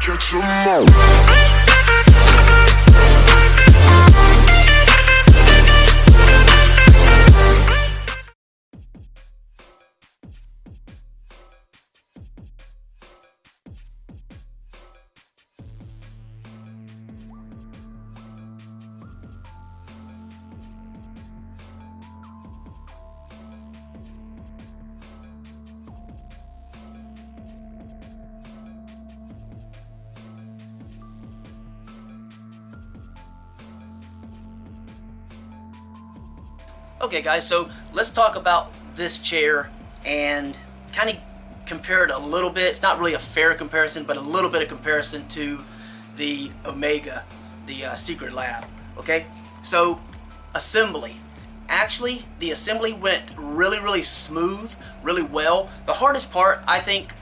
Catch 'em all. Okay guys, so let's talk about this chair and kind of compare it a little bit. It's not really a fair comparison, but a little bit of comparison to the Omega, the Secret Lab. Okay, so assembly. Actually, the assembly went really smooth, really well. The hardest part, I think,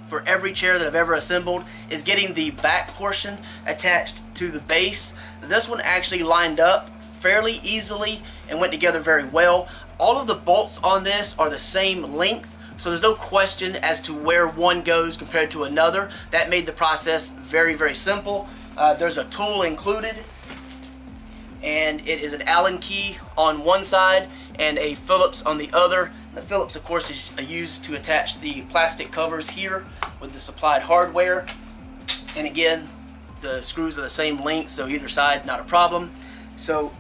for every chair that I've ever assembled is getting the back portion attached to the base. This one actually lined up fairly easily and went together very well. All of the bolts on this are the same length, so there's no question as to where one goes compared to another. That made the process very simple. There's a tool included, and it is an Allen key on one side and a Phillips on the other. The Phillips, of course, is used to attach the plastic covers here with the supplied hardware. And again, the screws are the same length, so either side, not a problem. So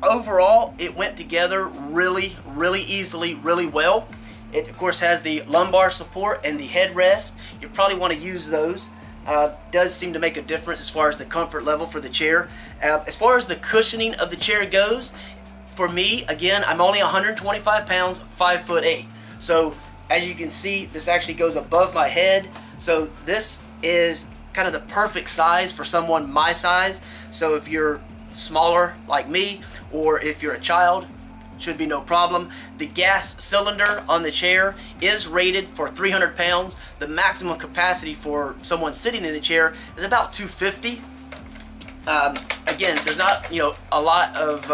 overall, it went together really easily, really well. It, of course, has the lumbar support and the headrest. You probably want to use those. Does seem to make a difference as far as the comfort level for the chair. As far as the cushioning of the chair goes, for me, again, I'm only 125 pounds, 5'8". So as you can see, this actually goes above my head. So this is kind of the perfect size for someone my size. So if you're smaller like me, or if you're a child, should be no problem. The gas cylinder on the chair is rated for 300 pounds. The maximum capacity for someone sitting in the chair is about 250. Again, there's not a lot of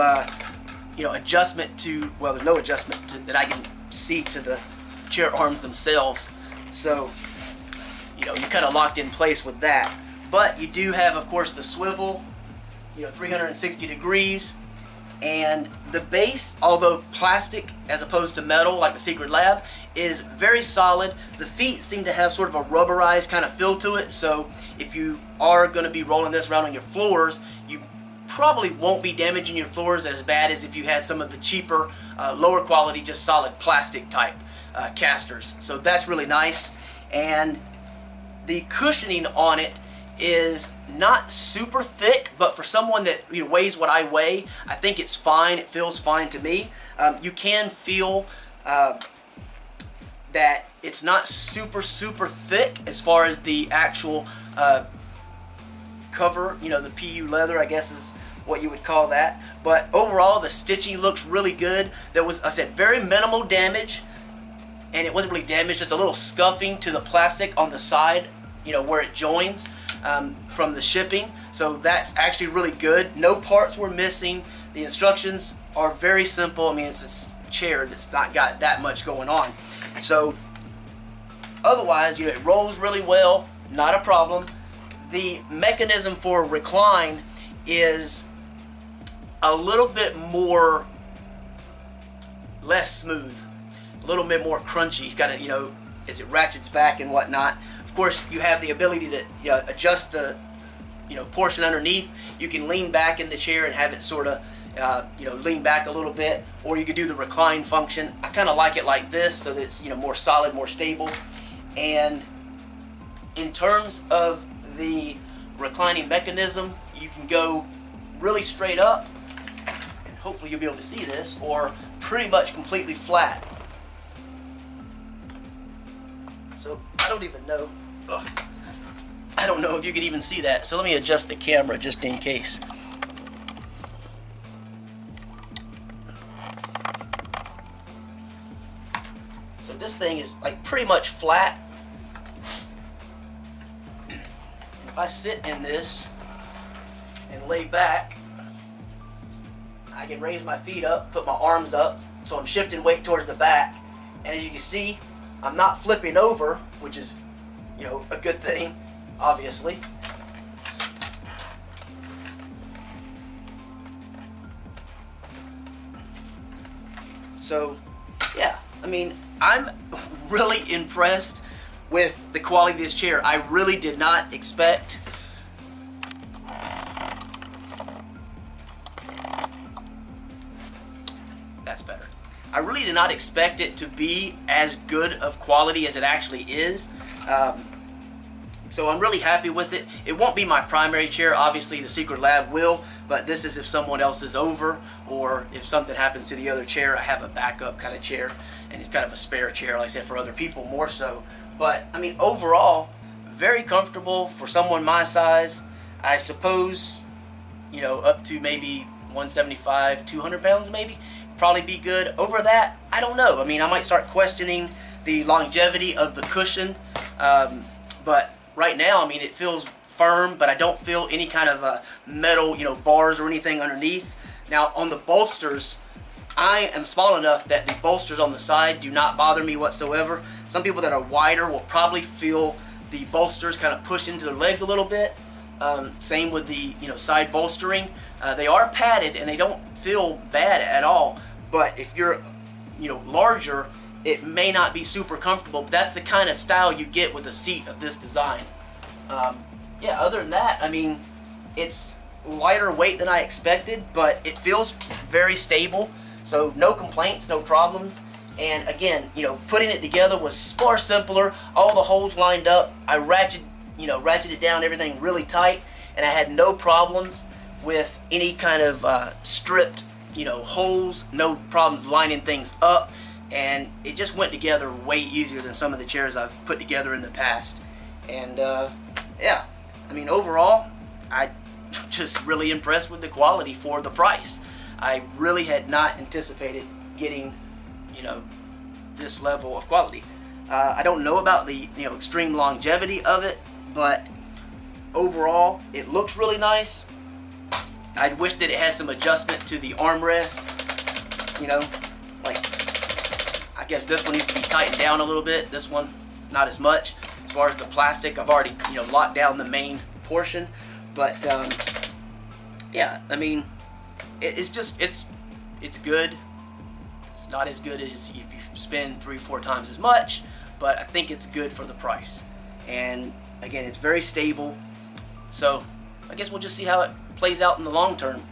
adjustment to, well, there's no adjustment that I can see to the chair arms themselves. So you're kind of locked in place with that. But you do have, of course, the swivel, 360 degrees, and the base, although plastic as opposed to metal like the Secret Lab, is very solid. The feet seem to have sort of a rubberized kind of feel to it, so if you are going to be rolling this around on your floors, you probably won't be damaging your floors as bad as if you had some of the cheaper, lower quality, just solid plastic type casters. So that's really nice. And the cushioning on it is not super thick, but for someone that weighs what I weigh, I think it's fine. It feels fine to me. You can feel that it's not super thick as far as the actual cover, the PU leather, I guess is what you would call that. But overall, the stitching looks really good. There was, I said, very minimal damage, and it wasn't really damaged, just a little scuffing to the plastic on the side, where it joins. From the shipping, so that's actually really good. No parts were missing. The instructions are very simple. I mean, it's a chair that's not got that much going on. So otherwise, it rolls really well, not a problem. The mechanism for recline is a little bit more less smooth, a little bit more crunchy. You got to, as it ratchets back and whatnot. Of course, you have the ability to adjust the portion underneath. You can lean back in the chair and have it sort of lean back a little bit, or you could do the recline function. I kind of like it like this, so that it's more solid, more stable. And in terms of the reclining mechanism, you can go really straight up, and hopefully you'll be able to see this, or pretty much completely flat. So I don't even know. I don't know if you could even see that. So let me adjust the camera just in case. So this thing is like pretty much flat. If I sit in this and lay back, I can raise my feet up, put my arms up, so I'm shifting weight towards the back. And as you can see, I'm not flipping over, which is, a good thing. obviously. So, yeah, I mean, I'm really impressed with the quality of this chair. I really did not expect that's better. I really did not expect it to be as good of quality as it actually is. So I'm really happy with it. It won't be my primary chair. Obviously, the Secret Lab will, but this is if someone else is over, or if something happens to the other chair. I have a backup kind of chair, and it's kind of a spare chair, like I said, for other people more so. But, I mean, overall, very comfortable for someone my size. I suppose, you know, up to maybe 175, 200 pounds maybe, probably be good. Over that, I don't know. I mean, I might start questioning the longevity of the cushion, but right now, I mean, it feels firm, but I don't feel any kind of metal, you know, bars or anything underneath. Now, on the bolsters, I am small enough that the bolsters on the side do not bother me whatsoever. Some people that are wider will probably feel the bolsters kind of push into their legs a little bit. Same with the, you know, side bolstering. They are padded and they don't feel bad at all. But if you're, you know, larger, it may not be super comfortable, but that's the kind of style you get with a seat of this design. Yeah, other than that, I mean, it's lighter weight than I expected, but it feels very stable, so no complaints, no problems. And again, you know, putting it together was far simpler. All the holes lined up. I ratcheted down everything really tight, and I had no problems with any kind of stripped, you know, holes, no problems lining things up. And it just went together way easier than some of the chairs I've put together in the past. And yeah, I mean, overall, I'm just really impressed with the quality for the price. I really had not anticipated getting, you know, this level of quality. I don't know about the, you know, extreme longevity of it, but overall, it looks really nice. I wish that it had some adjustment to the armrest, you know, like, I guess this one needs to be tightened down a little bit. This one, not as much. As far as the plastic, I've already, you know, locked down the main portion. But yeah, I mean, it's just it's good. It's not as good as if you spend 3 or 4 times as much, but I think it's good for the price. And again, it's very stable. So I guess we'll just see how it plays out in the long term.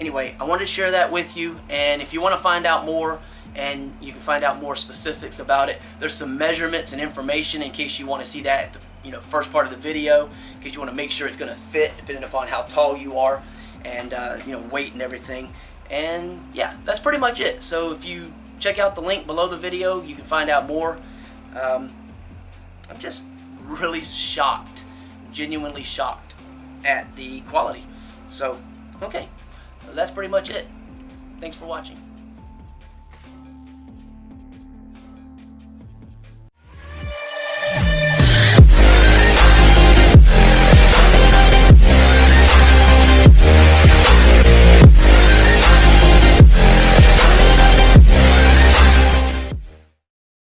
Anyway, I wanted to share that with you, and if you want to find out more, and you can find out more specifics about it, there's some measurements and information in case you want to see that at the, you know, first part of the video, in case you want to make sure it's going to fit depending upon how tall you are, and you know, weight and everything. And yeah, that's pretty much it. So if you check out the link below the video, you can find out more. I'm just really shocked, genuinely shocked at the quality. So okay, that's pretty much it. Thanks for watching.